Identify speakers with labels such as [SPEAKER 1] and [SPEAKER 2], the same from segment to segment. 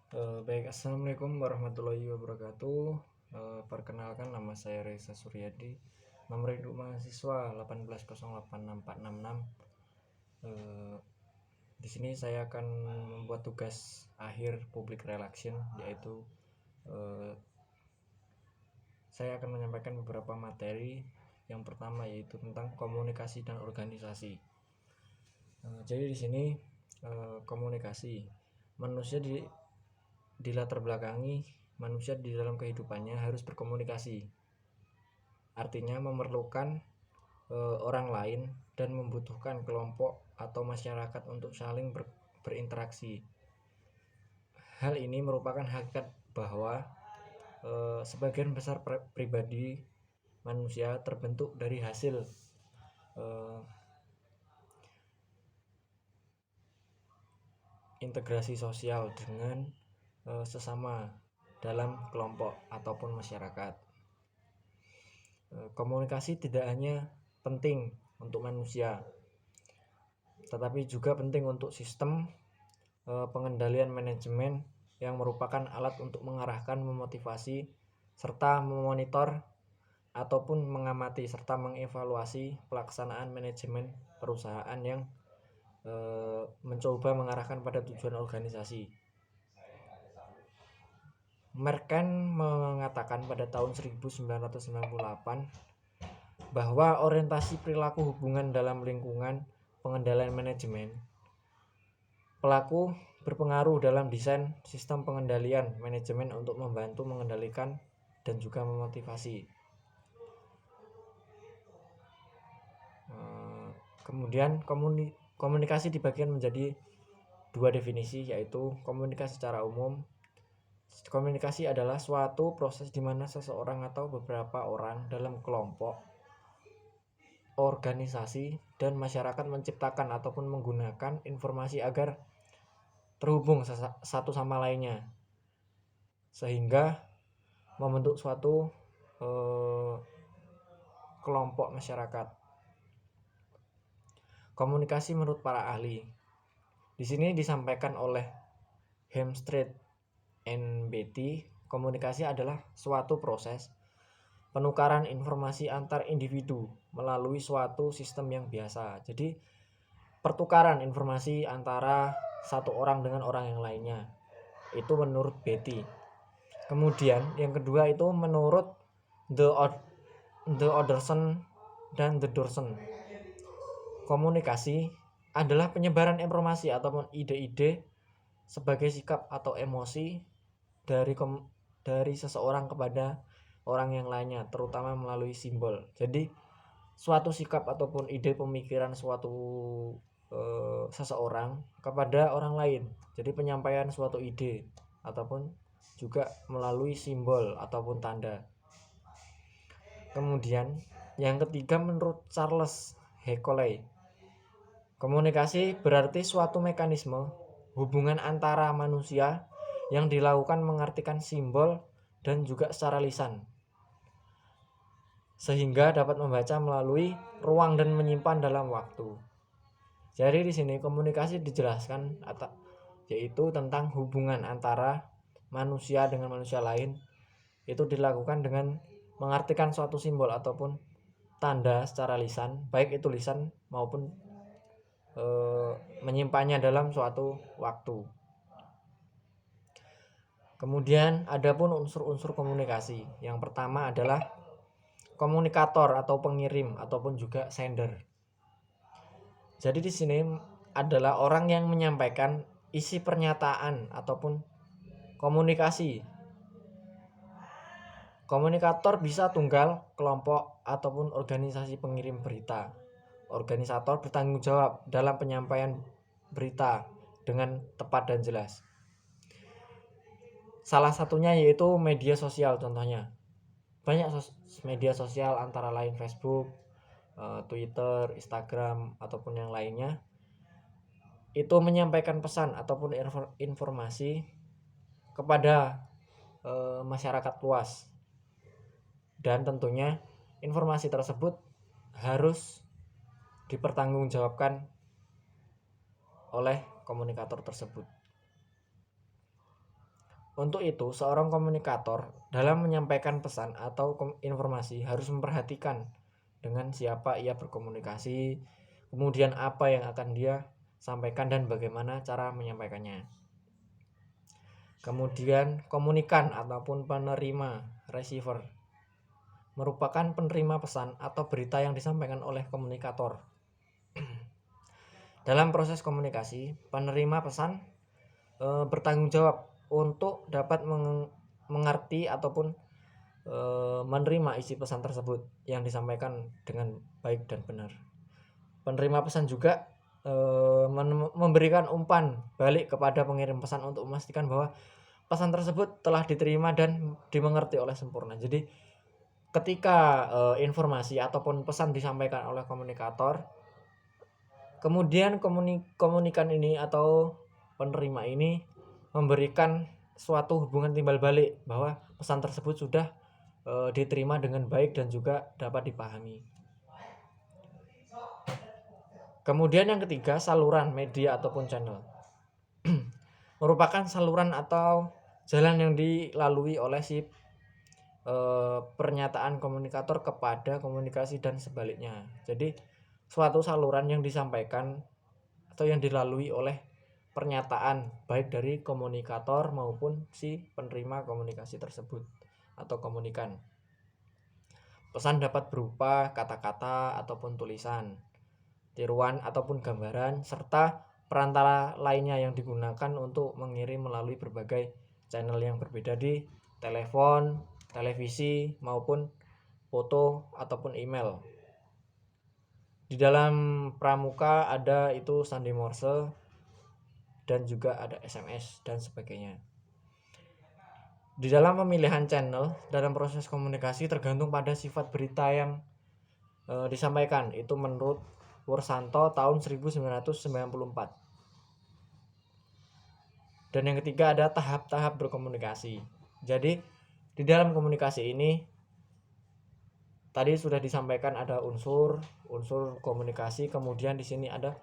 [SPEAKER 1] Baik, assalamualaikum warahmatullahi wabarakatuh. Perkenalkan, nama saya Reza Suryadi, nomor induk mahasiswa 18086466. Eh, di sini saya akan membuat tugas akhir public relation, yaitu eh, saya akan menyampaikan beberapa materi. Yang pertama yaitu tentang komunikasi dan organisasi. Jadi di sini komunikasi manusia di latar belakangi manusia di dalam kehidupannya harus berkomunikasi. Artinya memerlukan orang lain dan membutuhkan kelompok atau masyarakat untuk saling berinteraksi. Hal ini merupakan hakikat bahwa sebagian besar pribadi manusia terbentuk dari hasil integrasi sosial dengan sesama dalam kelompok ataupun masyarakat. Komunikasi tidak hanya penting untuk manusia, tetapi juga penting untuk sistem pengendalian manajemen yang merupakan alat untuk mengarahkan, memotivasi, serta memonitor ataupun mengamati serta mengevaluasi pelaksanaan manajemen perusahaan yang mencoba mengarahkan pada tujuan organisasi. Merken mengatakan pada tahun 1998 bahwa orientasi perilaku hubungan dalam lingkungan pengendalian manajemen pelaku berpengaruh dalam desain sistem pengendalian manajemen untuk membantu mengendalikan dan juga memotivasi. Kemudian komunikasi dibagikan menjadi dua definisi, yaitu komunikasi secara umum. Komunikasi adalah suatu proses di mana seseorang atau beberapa orang dalam kelompok, organisasi, dan masyarakat menciptakan ataupun menggunakan informasi agar terhubung satu sama lainnya, sehingga membentuk suatu kelompok masyarakat. Komunikasi menurut para ahli. Di sini disampaikan oleh Hemstreet and Beatty, komunikasi adalah suatu proses penukaran informasi antar individu melalui suatu sistem yang biasa. Jadi pertukaran informasi antara satu orang dengan orang yang lainnya. Itu menurut Beatty. Kemudian yang kedua itu menurut The Anderson dan The Dorson. Komunikasi adalah penyebaran informasi ataupun ide-ide sebagai sikap atau emosi dari seseorang kepada orang yang lainnya, terutama melalui simbol. Jadi suatu sikap ataupun ide pemikiran suatu seseorang kepada orang lain. Jadi penyampaian suatu ide ataupun juga melalui simbol ataupun tanda. Kemudian yang ketiga menurut Charles Heckley, komunikasi berarti suatu mekanisme hubungan antara manusia yang dilakukan mengartikan simbol dan juga secara lisan, sehingga dapat membaca melalui ruang dan menyimpan dalam waktu. Jadi di sini komunikasi dijelaskan yaitu tentang hubungan antara manusia dengan manusia lain. Itu dilakukan dengan mengartikan suatu simbol ataupun tanda secara lisan, baik itu lisan maupun menyimpannya dalam suatu waktu. Kemudian adapun unsur-unsur komunikasi. Yang pertama adalah komunikator atau pengirim ataupun juga sender. Jadi di sini adalah orang yang menyampaikan isi pernyataan ataupun komunikasi. Komunikator bisa tunggal, kelompok, ataupun organisasi pengirim berita. Organisator bertanggung jawab dalam penyampaian berita dengan tepat dan jelas. Salah satunya yaitu media sosial contohnya. Banyak media sosial antara lain Facebook, Twitter, Instagram, ataupun yang lainnya. Itu menyampaikan pesan ataupun informasi kepada masyarakat luas. Dan tentunya informasi tersebut harus dipertanggungjawabkan oleh komunikator tersebut. Untuk itu, seorang komunikator dalam menyampaikan pesan atau informasi harus memperhatikan dengan siapa ia berkomunikasi, kemudian apa yang akan dia sampaikan dan bagaimana cara menyampaikannya. Kemudian komunikan ataupun penerima, receiver, merupakan penerima pesan atau berita yang disampaikan oleh komunikator. Dalam proses komunikasi, penerima pesan bertanggung jawab untuk dapat mengerti ataupun menerima isi pesan tersebut yang disampaikan dengan baik dan benar. Penerima pesan juga memberikan umpan balik kepada pengirim pesan untuk memastikan bahwa pesan tersebut telah diterima dan dimengerti oleh sempurna. Jadi ketika informasi ataupun pesan disampaikan oleh komunikator, kemudian komunikan ini atau penerima ini memberikan suatu hubungan timbal balik bahwa pesan tersebut sudah diterima dengan baik dan juga dapat dipahami. Kemudian yang ketiga, saluran media ataupun channel. Merupakan saluran atau jalan yang dilalui oleh si pernyataan komunikator kepada komunikasi dan sebaliknya. Jadi suatu saluran yang disampaikan atau yang dilalui oleh pernyataan baik dari komunikator maupun si penerima komunikasi tersebut atau komunikan. Pesan dapat berupa kata-kata ataupun tulisan, tiruan ataupun gambaran, serta perantara lainnya yang digunakan untuk mengirim melalui berbagai channel yang berbeda di telepon, televisi, maupun foto ataupun email. Di dalam pramuka ada itu sandi Morse dan juga ada SMS dan sebagainya. Di dalam pemilihan channel dalam proses komunikasi tergantung pada sifat berita yang disampaikan. Itu menurut Wursanto tahun 1994. Dan yang ketiga ada tahap-tahap berkomunikasi. Jadi di dalam komunikasi ini tadi sudah disampaikan ada unsur komunikasi, kemudian di sini ada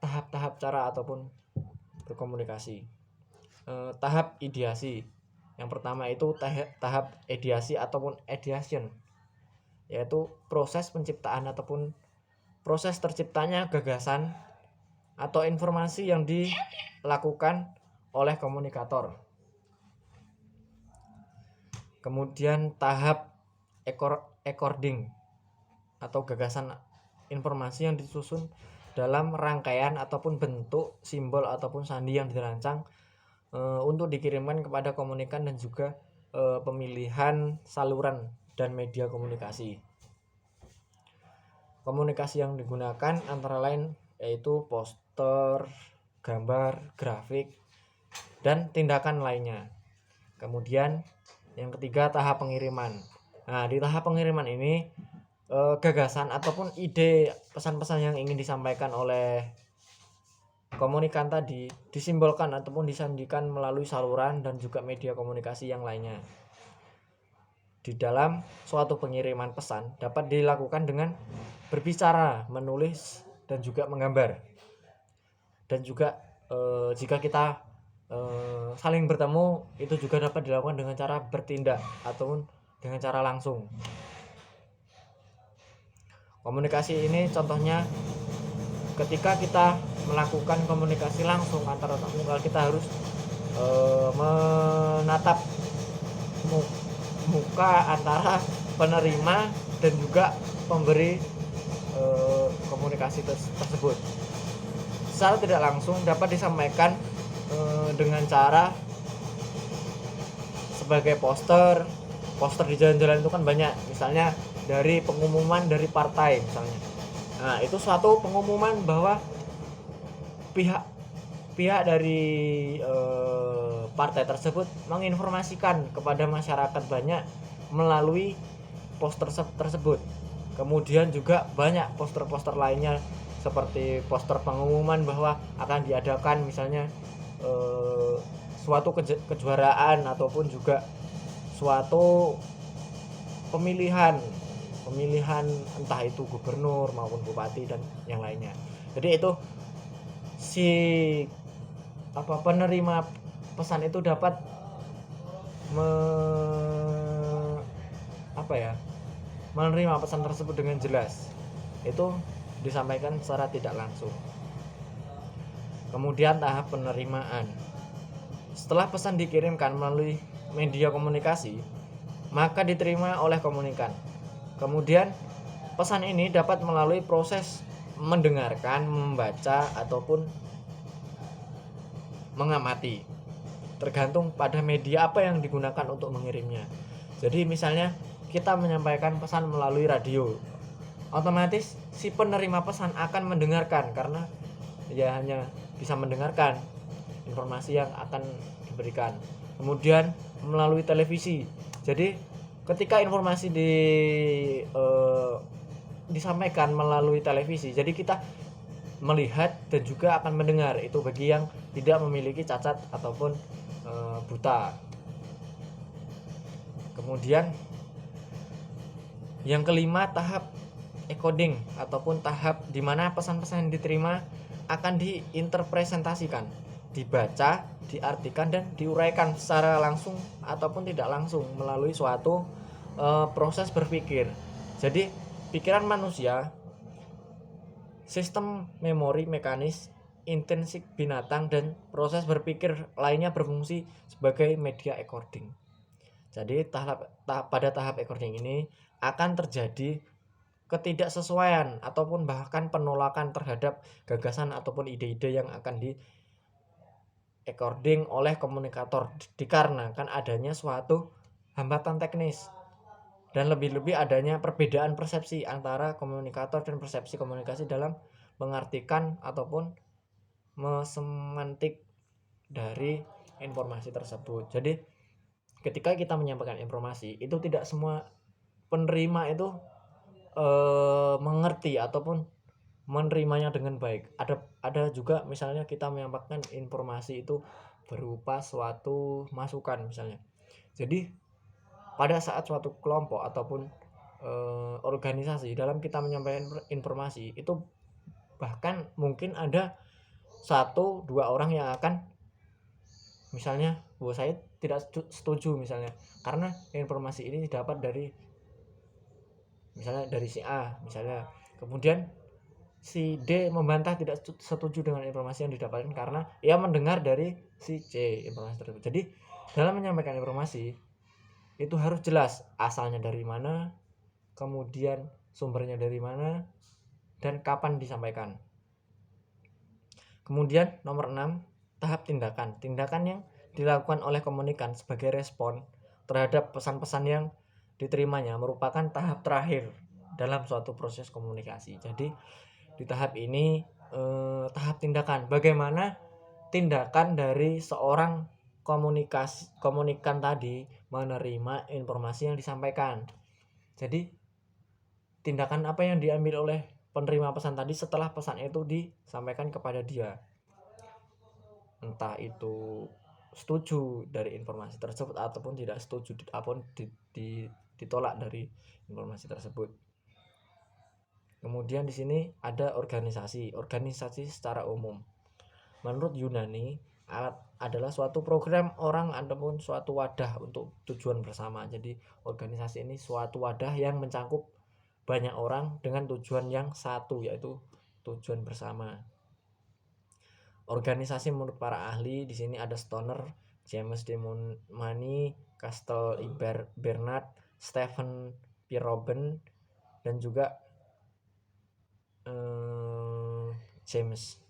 [SPEAKER 1] tahap-tahap cara ataupun berkomunikasi. Tahap ideasi. Yang pertama itu tahap ideasi ataupun ideation, yaitu proses penciptaan ataupun proses terciptanya gagasan atau informasi yang dilakukan oleh komunikator. Kemudian tahap according atau gagasan informasi yang disusun dalam rangkaian ataupun bentuk simbol ataupun sandi yang dirancang untuk dikirimkan kepada komunikan dan juga pemilihan saluran dan media komunikasi. Komunikasi yang digunakan antara lain yaitu poster, gambar, grafik, dan tindakan lainnya. Kemudian yang ketiga tahap pengiriman. Nah, di tahap pengiriman ini gagasan ataupun ide pesan-pesan yang ingin disampaikan oleh komunikan tadi disimbolkan ataupun disandikan melalui saluran dan juga media komunikasi yang lainnya. Di dalam suatu pengiriman pesan dapat dilakukan dengan berbicara, menulis, dan juga menggambar. Dan juga jika kita saling bertemu, itu juga dapat dilakukan dengan cara bertindak ataupun dengan cara langsung. Komunikasi ini contohnya ketika kita melakukan komunikasi langsung antara tunggal, kita harus menatap muka antara penerima dan juga pemberi komunikasi tersebut. Secara tidak langsung dapat disampaikan dengan cara sebagai poster di jalan-jalan itu kan banyak, misalnya dari pengumuman dari partai misalnya. Nah, itu suatu pengumuman bahwa pihak dari partai tersebut menginformasikan kepada masyarakat banyak melalui poster tersebut. Kemudian juga banyak poster-poster lainnya seperti poster pengumuman bahwa akan diadakan misalnya suatu kejuaraan ataupun juga suatu pemilihan entah itu gubernur maupun bupati dan yang lainnya. Jadi itu si penerima pesan itu dapat menerima pesan tersebut dengan jelas, itu disampaikan secara tidak langsung. Kemudian tahap penerimaan. Setelah pesan dikirimkan melalui media komunikasi, maka diterima oleh komunikan. Kemudian pesan ini dapat melalui proses mendengarkan, membaca, ataupun mengamati, tergantung pada media apa yang digunakan untuk mengirimnya. Jadi misalnya kita menyampaikan pesan melalui radio, otomatis si penerima pesan akan mendengarkan, karena dia hanya bisa mendengarkan informasi yang akan diberikan. Kemudian melalui televisi, jadi ketika informasi disampaikan melalui televisi, jadi kita melihat dan juga akan mendengar, itu bagi yang tidak memiliki cacat ataupun buta. Kemudian yang kelima, tahap encoding ataupun tahap di mana pesan-pesan yang diterima akan diinterpretasikan, dibaca, diartikan, dan diuraikan secara langsung ataupun tidak langsung melalui suatu proses berpikir. Jadi pikiran manusia, sistem memori mekanis, intensik binatang, dan proses berpikir lainnya berfungsi sebagai media encoding. Jadi pada tahap encoding ini akan terjadi ketidaksesuaian ataupun bahkan penolakan terhadap gagasan ataupun ide-ide yang akan di encoding oleh komunikator, dikarenakan adanya suatu hambatan teknis dan lebih-lebih adanya perbedaan persepsi antara komunikator dan persepsi komunikasi dalam mengartikan ataupun mesemantik dari informasi tersebut. Jadi ketika kita menyampaikan informasi, itu tidak semua penerima itu mengerti ataupun menerimanya dengan baik. Ada juga misalnya kita menyampaikan informasi itu berupa suatu masukan misalnya. Jadi pada saat suatu kelompok ataupun organisasi dalam kita menyampaikan informasi, itu bahkan mungkin ada 1-2 orang yang akan misalnya, saya tidak setuju misalnya, karena informasi ini didapat dari misalnya dari si A misalnya. Kemudian si D membantah, tidak setuju dengan informasi yang didapatkan karena ia mendengar dari si C informasi tersebut. Jadi dalam menyampaikan informasi itu harus jelas asalnya dari mana, kemudian sumbernya dari mana, dan kapan disampaikan. Kemudian nomor 6, tahap tindakan. Tindakan yang dilakukan oleh komunikan sebagai respon terhadap pesan-pesan yang diterimanya merupakan tahap terakhir dalam suatu proses komunikasi. Jadi di tahap ini tahap tindakan, bagaimana tindakan dari seorang komunikan tadi menerima informasi yang disampaikan. Jadi tindakan apa yang diambil oleh penerima pesan tadi setelah pesan itu disampaikan kepada dia, entah itu setuju dari informasi tersebut ataupun tidak setuju ataupun ditolak dari informasi tersebut. Kemudian di sini ada organisasi secara umum. Menurut Yunani, adalah suatu program orang ataupun suatu wadah untuk tujuan bersama. Jadi organisasi ini suatu wadah yang mencakup banyak orang dengan tujuan yang satu, yaitu tujuan bersama. Organisasi menurut para ahli di sini ada Stoner, James de Money, Castle Bernard, Stephen Pirobin, dan juga James.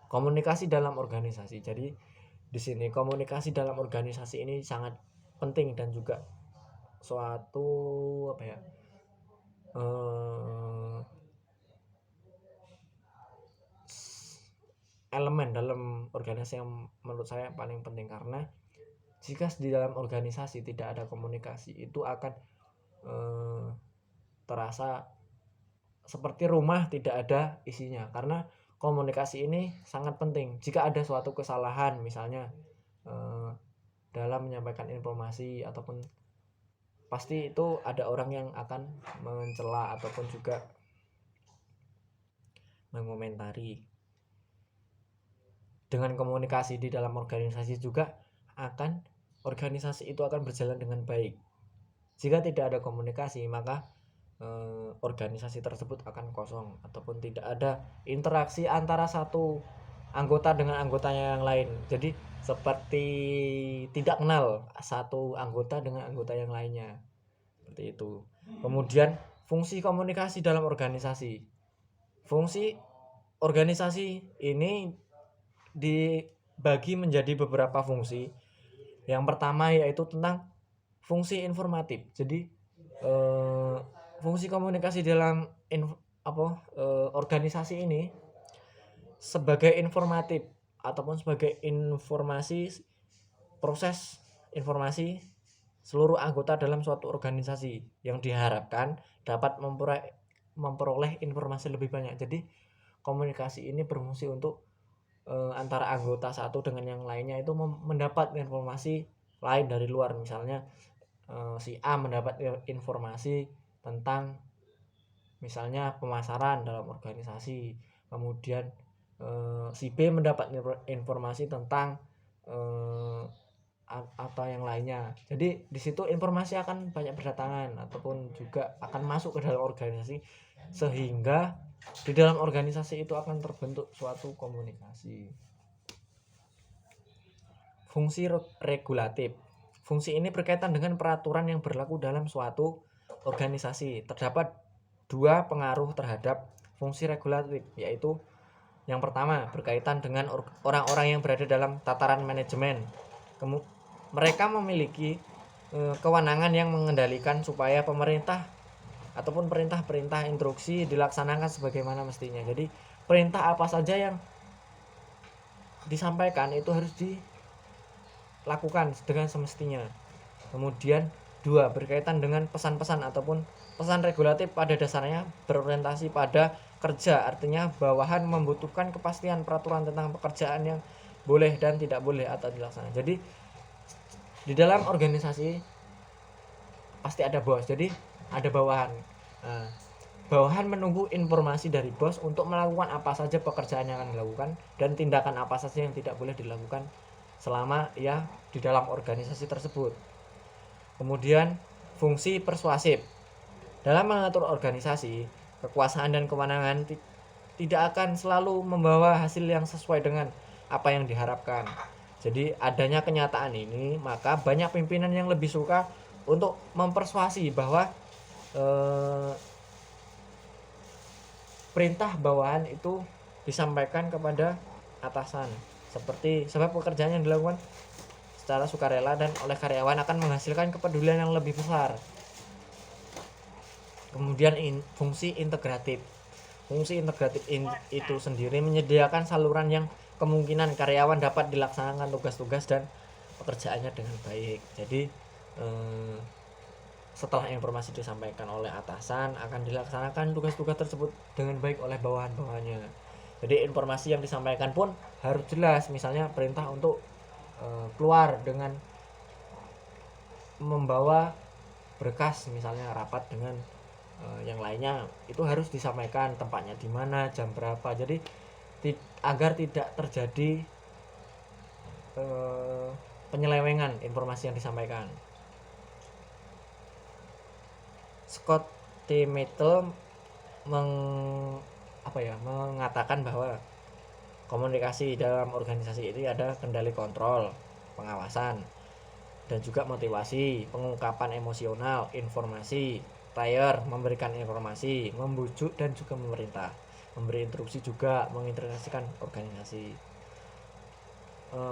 [SPEAKER 1] Komunikasi dalam organisasi. Jadi di sini komunikasi dalam organisasi ini sangat penting dan juga suatu elemen dalam organisasi yang menurut saya paling penting, karena jika di dalam organisasi tidak ada komunikasi, itu akan terasa seperti rumah tidak ada isinya, karena komunikasi ini sangat penting. Jika ada suatu kesalahan misalnya dalam menyampaikan informasi ataupun, pasti itu ada orang yang akan mencela ataupun juga mengomentari. Dengan komunikasi di dalam organisasi juga akan organisasi itu akan berjalan dengan baik. Jika tidak ada komunikasi, maka organisasi tersebut akan kosong ataupun tidak ada interaksi antara satu anggota dengan anggotanya yang lain. Jadi seperti tidak kenal satu anggota dengan anggota yang lainnya. Seperti itu. Kemudian fungsi komunikasi dalam organisasi. Fungsi organisasi ini dibagi menjadi beberapa fungsi. Yang pertama yaitu tentang fungsi informatif. Jadi fungsi komunikasi dalam organisasi ini sebagai informatif ataupun sebagai informasi proses informasi seluruh anggota dalam suatu organisasi yang diharapkan dapat memperoleh informasi lebih banyak. Jadi komunikasi ini berfungsi untuk antara anggota satu dengan yang lainnya itu mendapat informasi lain dari luar. Misalnya si A mendapat informasi tentang misalnya pemasaran dalam organisasi, kemudian si B mendapat informasi tentang atau yang lainnya. Jadi di situ informasi akan banyak berdatangan ataupun juga akan masuk ke dalam organisasi, sehingga di dalam organisasi itu akan terbentuk suatu komunikasi. Fungsi regulatif. Fungsi ini berkaitan dengan peraturan yang berlaku dalam suatu organisasi. Terdapat dua pengaruh terhadap fungsi regulatif, yaitu yang pertama berkaitan dengan orang-orang yang berada dalam tataran manajemen. Mereka memiliki kewenangan yang mengendalikan supaya pemerintah ataupun perintah-perintah instruksi dilaksanakan sebagaimana mestinya. Jadi perintah apa saja yang disampaikan itu harus dilakukan dengan semestinya. Kemudian dua, berkaitan dengan pesan-pesan ataupun pesan regulatif pada dasarnya berorientasi pada kerja, artinya bawahan membutuhkan kepastian peraturan tentang pekerjaan yang boleh dan tidak boleh atau dilaksanakan. Jadi di dalam organisasi pasti ada bos, jadi ada bawahan. Nah, bawahan menunggu informasi dari bos untuk melakukan apa saja pekerjaan yang akan dilakukan dan tindakan apa saja yang tidak boleh dilakukan selama ya di dalam organisasi tersebut. Kemudian fungsi persuasif. Dalam mengatur organisasi, kekuasaan dan kewenangan tidak akan selalu membawa hasil yang sesuai dengan apa yang diharapkan. Jadi adanya kenyataan ini, maka banyak pimpinan yang lebih suka untuk mempersuasi bahwa perintah bawahan itu disampaikan kepada atasan, seperti sebab pekerjaan yang dilakukan secara sukarela dan oleh karyawan akan menghasilkan kepedulian yang lebih besar. Kemudian fungsi integratif. Fungsi integratif itu sendiri menyediakan saluran yang kemungkinan karyawan dapat dilaksanakan tugas-tugas dan pekerjaannya dengan baik. Jadi setelah informasi disampaikan oleh atasan, akan dilaksanakan tugas-tugas tersebut dengan baik oleh bawahan-bawahannya. Jadi informasi yang disampaikan pun harus jelas. Misalnya perintah untuk keluar dengan membawa berkas, misalnya rapat dengan yang lainnya, itu harus disampaikan tempatnya di mana, jam berapa. Jadi agar tidak terjadi penyelewengan informasi yang disampaikan. Scott T. Metal mengatakan bahwa komunikasi dalam organisasi ini ada kendali kontrol, pengawasan, dan juga motivasi, pengungkapan emosional, informasi, player, memberikan informasi, membujuk dan juga memerintah, memberi instruksi juga, mengintegrasikan organisasi.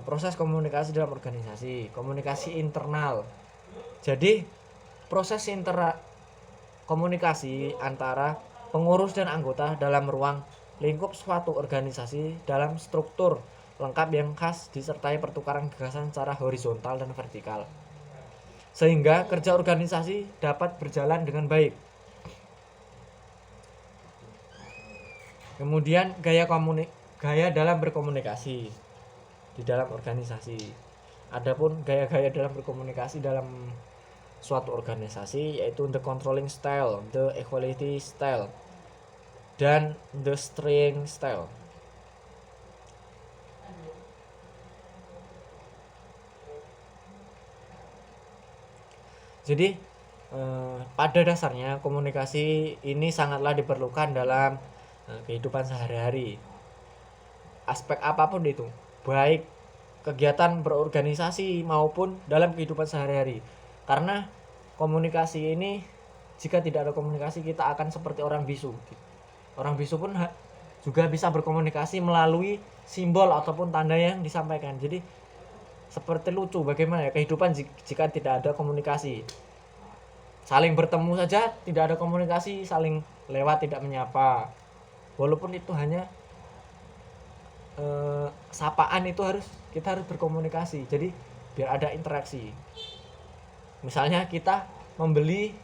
[SPEAKER 1] Proses komunikasi dalam organisasi, komunikasi internal. Jadi proses komunikasi antara pengurus dan anggota dalam ruang lingkup suatu organisasi dalam struktur lengkap yang khas disertai pertukaran gagasan secara horizontal dan vertikal, sehingga kerja organisasi dapat berjalan dengan baik. Kemudian gaya dalam berkomunikasi di dalam organisasi. Adapun gaya-gaya dalam berkomunikasi dalam suatu organisasi yaitu the controlling style, the equality style, dan the steering style. Jadi pada dasarnya komunikasi ini sangatlah diperlukan dalam kehidupan sehari-hari, aspek apapun itu, baik kegiatan berorganisasi maupun dalam kehidupan sehari-hari. Karena komunikasi ini, jika tidak ada komunikasi, kita akan seperti orang bisu. Orang bisu pun juga bisa berkomunikasi melalui simbol ataupun tanda yang disampaikan. Jadi seperti lucu bagaimana ya kehidupan jika tidak ada komunikasi. Saling bertemu saja tidak ada komunikasi, saling lewat tidak menyapa. Walaupun itu hanya sapaan, itu kita harus berkomunikasi. Jadi biar ada interaksi. Misalnya kita membeli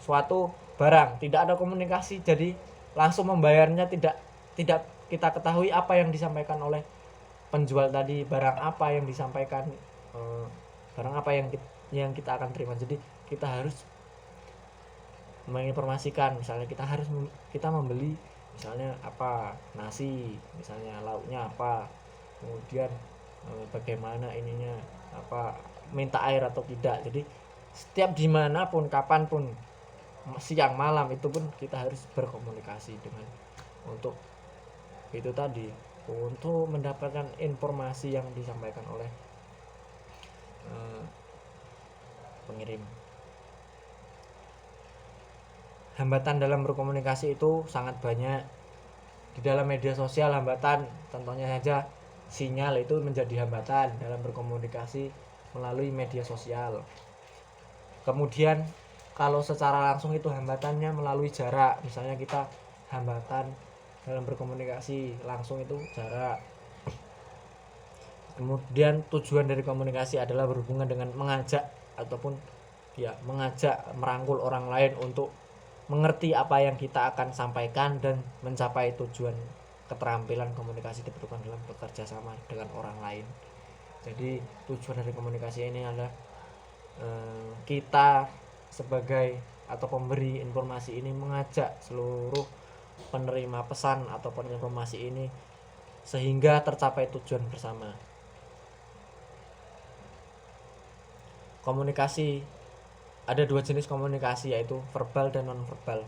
[SPEAKER 1] suatu barang, tidak ada komunikasi, jadi langsung membayarnya tidak kita ketahui apa yang disampaikan oleh penjual tadi, barang apa yang disampaikan, barang apa yang kita akan terima. Jadi kita harus menginformasikan, misalnya kita membeli misalnya apa, nasi misalnya, lauknya apa, kemudian bagaimana ininya apa, minta air atau tidak. Jadi setiap dimanapun kapanpun, siang malam itu pun kita harus berkomunikasi dengan untuk itu tadi, untuk mendapatkan informasi yang disampaikan oleh pengirim. Hambatan dalam berkomunikasi itu sangat banyak. Di dalam media sosial hambatan, contohnya saja sinyal itu menjadi hambatan dalam berkomunikasi melalui media sosial. Kemudian kalau secara langsung itu hambatannya melalui jarak, misalnya kita hambatan dalam berkomunikasi langsung itu jarak. Kemudian tujuan dari komunikasi adalah berhubungan dengan mengajak ataupun mengajak, merangkul orang lain untuk mengerti apa yang kita akan sampaikan dan mencapai tujuan. Keterampilan komunikasi diperlukan dalam bekerja sama dengan orang lain. Jadi tujuan dari komunikasi ini adalah kita sebagai atau pemberi informasi ini mengajak seluruh penerima pesan ataupun informasi ini sehingga tercapai tujuan bersama. Komunikasi, ada dua jenis komunikasi, yaitu verbal dan non-verbal.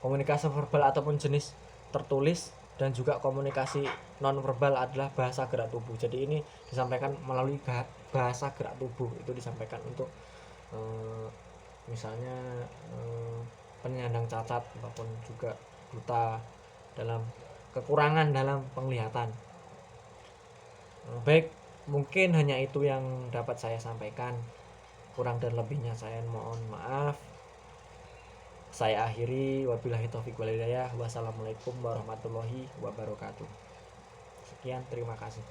[SPEAKER 1] Komunikasi verbal ataupun jenis tertulis dan juga komunikasi non-verbal adalah bahasa gerak tubuh. Jadi ini disampaikan melalui bahasa gerak tubuh, itu disampaikan untuk misalnya penyandang cacat ataupun juga buta, dalam kekurangan dalam penglihatan. Baik, mungkin hanya itu yang dapat saya sampaikan. Kurang dan lebihnya saya mohon maaf. Saya akhiri, wabillahi taufiq wal hidayah. Wassalamualaikum warahmatullahi wabarakatuh. Sekian, terima kasih.